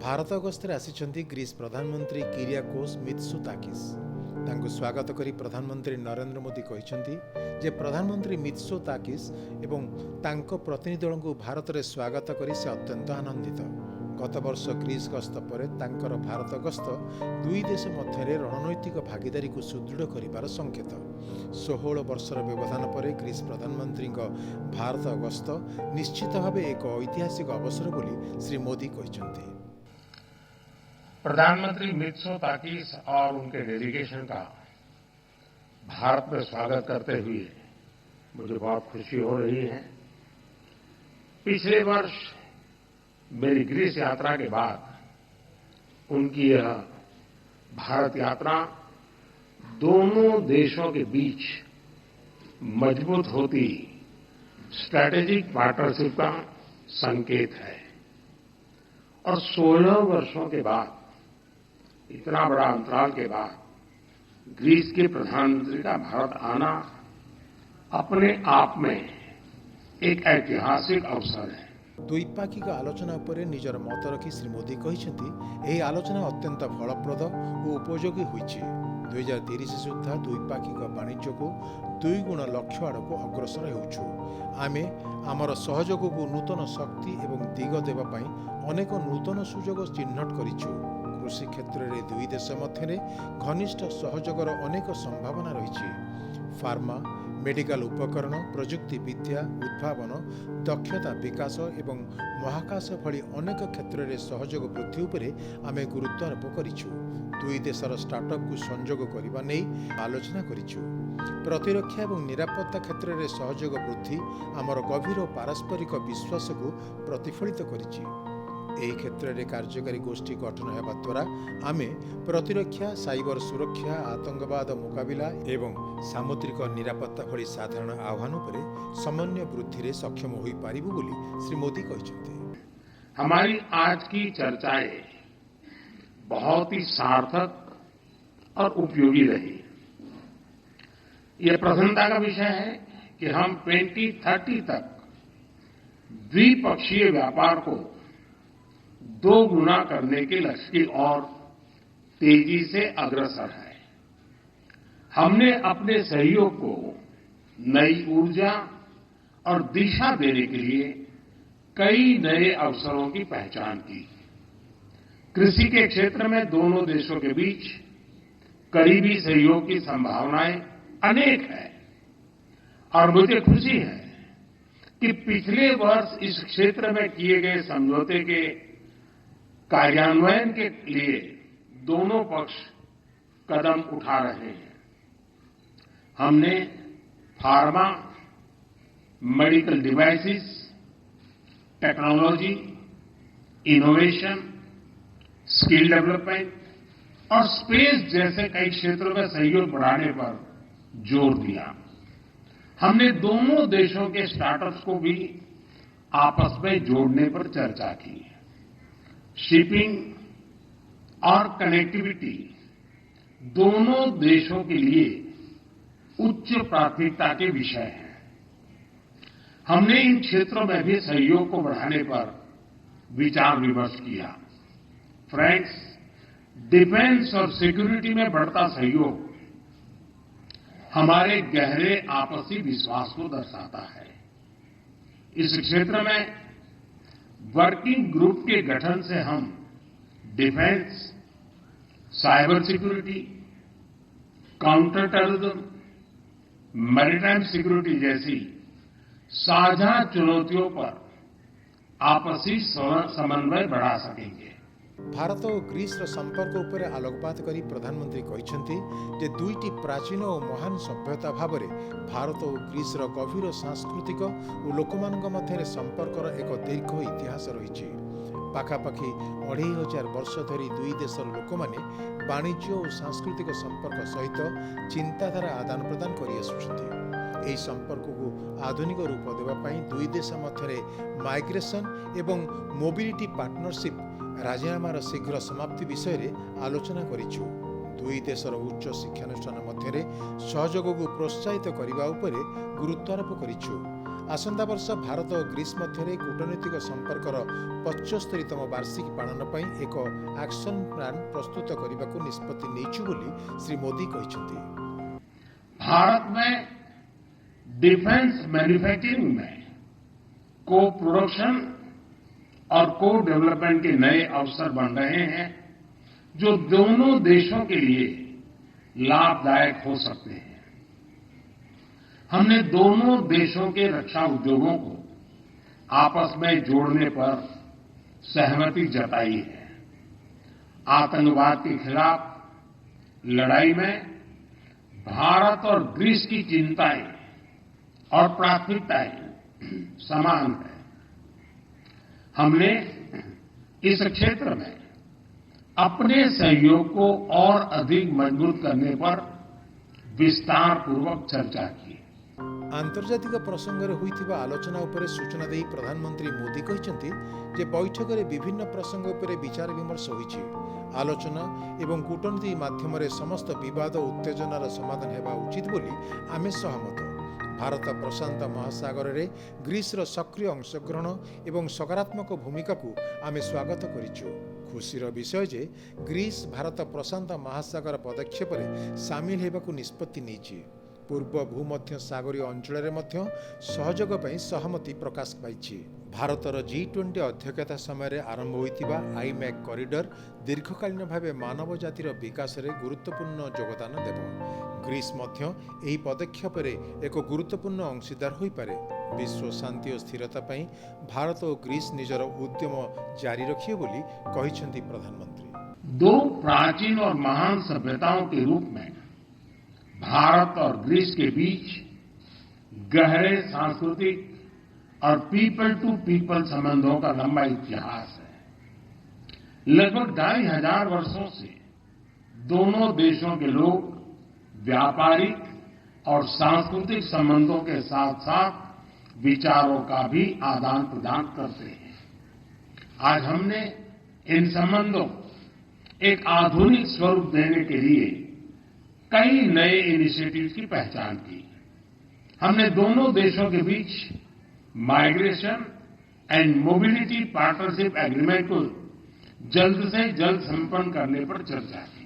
Bharat गस्तर आसिछन्ति Greece प्रधानमंत्री Kyriakos Mitsotakis. तांको स्वागत करी प्रधानमंत्री नरेंद्र मोदी कहिछन्ति जे प्रधानमंत्री मित्सोताकिस एवं तांको प्रतिनिधि दल को भारत रे स्वागत करी से अत्यंत आनंदित। गत वर्ष ग्रीस गस्त पर तांकर भारत गस्त दुई देश मध्य रणनैतिक भागीदारी को सुदृढ़ करिवार संकेत। 16 वर्षर व्यवधान पर ग्रीस प्रधानमंत्री भारत गस्त निश्चित भावे एक ऐतिहासिक अवसर बोली श्री मोदी कहिछन्ति। प्रधानमंत्री मित्सोताकिस और उनके डेलीगेशन का भारत में स्वागत करते हुए मुझे बहुत खुशी हो रही है। पिछले वर्ष मेरी ग्रीस यात्रा के बाद उनकी यह भारत यात्रा दोनों देशों के बीच मजबूत होती स्ट्रैटेजिक पार्टनरशिप का संकेत है और 16 वर्षों के बाद, इतना बड़ा अंतराल के बाद ग्रीस के प्रधानमंत्री का भारत आना अपने आप में एक ऐतिहासिक अवसर है। द्विपाक्षिक आलोचना पर निजर मत रखी श्री मोदी कहिसेंति एही आलोचना अत्यंत फलप्रद और उपयोगी होईछि। 2030 सुद्धा द्विपाक्षिक वाणिज्य को 2 गुण लक्ष्य आड़क अग्रसर हेउछु। आमे आमर सहयोग को नूतन शक्ति एवं दिग देवा पई अनेक नूतन सुजोग चिन्हट करिछु। कृषि क्षेत्र में दुई देश मध्य घनिष्ठ सहयोगर अनेक संभावना रही। फार्मा, मेडिकल उपकरण, प्रजुक्ति विद्या, उद्भावन, दक्षता विकास एवं महाकाश भली अनेक क्षेत्र में सहयोग वृद्धि उपरे आमे गुरुत्वारोप करिछु। दुई देशर स्टार्टअप को संयोग करने नहीं आलोचना करिछु। प्रतिरक्षा एवं निरापत्ता क्षेत्र में सहयोग वृद्धि आमर गभीर पारस्परिक विश्वास को प्रतिफलित करिछि। एही क्षेत्र में कार्यकारी गोष्ठी गठन हेबा द्वारा आमे प्रतिरक्षा, साइबर सुरक्षा, आतंकवाद मुकाबिला एवं सामुद्रिक निरापत्ता भली साधारण आह्वान पर समन्वय वृद्धि रे सक्षम होई पारिबु बोली श्री मोदी कहिसेंति। हमारी आज की चर्चाएं बहुत ही सार्थक और उपयोगी रही। यह प्रसन्नता का विषय है कि हम 2030 तक द्विपक्षीय व्यापार को 2 गुना करने के लक्ष्य की ओर तेजी से अग्रसर है। हमने अपने सहयोग को नई ऊर्जा और दिशा देने के लिए कई नए अवसरों की पहचान की। कृषि के क्षेत्र में दोनों देशों के बीच करीबी सहयोग की संभावनाएं अनेक हैं और मुझे खुशी है कि पिछले वर्ष इस क्षेत्र में किए गए समझौते के कार्यान्वयन के लिए दोनों पक्ष कदम उठा रहे हैं। हमने pharma, medical devices, technology, innovation, skill development और स्पेस जैसे कई क्षेत्रों में सहयोग बढ़ाने पर जोर दिया। हमने दोनों देशों के स्टार्टअप्स को भी आपस में जोड़ने पर चर्चा की। शिपिंग और कनेक्टिविटी दोनों देशों के लिए उच्च प्राथमिकता के विषय हैं। हमने इन क्षेत्रों में भी सहयोग को बढ़ाने पर विचार विमर्श किया। फ्रेंड्स, डिफेंस और सिक्योरिटी में बढ़ता सहयोग हमारे गहरे आपसी विश्वास को दर्शाता है। इस क्षेत्र में वर्किंग ग्रुप के गठन से हम defence, cyber security, counter terrorism, maritime security जैसी साझा चुनौतियों पर आपसी समन्वय बढ़ा सकेंगे। भारत और ग्रीस संपर्क उपर आलोकपात करी प्रधानमंत्री कहिसेंति जे दुईटी प्राचीन और महान सभ्यता भाव में भारत और ग्रीस गभीर सांस्कृतिक और लोकमानक मध्य संपर्कर एक दीर्घ इतिहास रही। पाखापाखि 2500 वर्ष धरी दुई देशर लोक माने वाणिज्य और सांस्कृतिक संपर्क सहित चिंताधारा आदान प्रदान कर संपर्क को आधुनिक रूप देवाई दुई देश मध्य माइग्रेशन एवं मोबिलिटी पार्टनरशिप राजीनामार शीघ्र समाप्ति विषय में आलोचना करिछु। दुई देशर उच्च शिक्षानुष्ठान मध्य सहयोग को प्रोत्साहित करने गुरुत्वारोप करिछु। आसंता वर्ष भारत और ग्रीस मध्य कूटनीतिक संपर्कर 75तम वार्षिकी पालन पर एक एक्शन प्लान प्रस्तुत करने को निष्पत्ति नेइछु बोली श्री मोदी कहिसेंति। भारत में डिफेंस मैन्युफैक्चरिंग में को प्रोडक्शन और को डेवलपमेंट के नए अवसर बन रहे हैं जो दोनों देशों के लिए लाभदायक हो सकते हैं। हमने दोनों देशों के रक्षा उद्योगों को आपस में जोड़ने पर सहमति जताई है। आतंकवाद के खिलाफ लड़ाई में भारत और ग्रीस की चिंताएं और प्राथमिकताएं समान है। हमने इस क्षेत्र में अपने सहयोग को और अधिक मजबूत करने पर विस्तारपूर्वक चर्चा की। आंतर्जातिक प्रसंग में होइथिबा आलोचना उपरे सूचना देई प्रधानमंत्री मोदी कहिसेंति जे बैठक में विभिन्न प्रसंग उपरे विचार विमर्श होइछि। आलोचना एवं कूटनीति माध्यम रे समस्त विवाद और उत्तेजनार समाधान हेबा उचित बोली आमे सहमत। भारत प्रशांत महासागर रे ग्रीसर सक्रिय अंशग्रहण एवं सकारात्मक भूमिका को आमे स्वागत करिछु। खुशीर विषय जे ग्रीस भारत प्रशांत महासागर पदक्षेप रे सामिल हेबाकू निष्पत्ति नेइछि। पूर्व भूमध्य सागरीय अंचल में सहयोग पर सहमति प्रकाश पाई। भारतर G20 अध्यक्षता समय आरंभ होइतिबा आईमैक कॉरिडोर दीर्घकालीन भाव मानव जातिर विकास में गुरुत्वपूर्ण योगदान देव। ग्रीस मध्य एही पदक्षेप एक गुरुत्वपूर्ण अंशीदार हो पारे। विश्व शांति और स्थिरता पर भारत और ग्रीस निजर उद्यम जारी रखिए बोली कहिसेंति प्रधानमंत्री। दो प्राचीन और महान सभ्यताओं के रूप में भारत और ग्रीस के बीच गहरे सांस्कृतिक और पीपल टू पीपल संबंधों का लंबा इतिहास है। लगभग 2500 वर्षों से दोनों देशों के लोग व्यापारिक और सांस्कृतिक संबंधों के साथ साथ विचारों का भी आदान प्रदान करते हैं। आज हमने इन संबंधों एक आधुनिक स्वरूप देने के लिए कई नए इनिशिएटिव्स की पहचान की। हमने दोनों देशों के बीच migration and mobility partnership agreement को जल्द से जल्द संपन्न करने पर चर्चा की।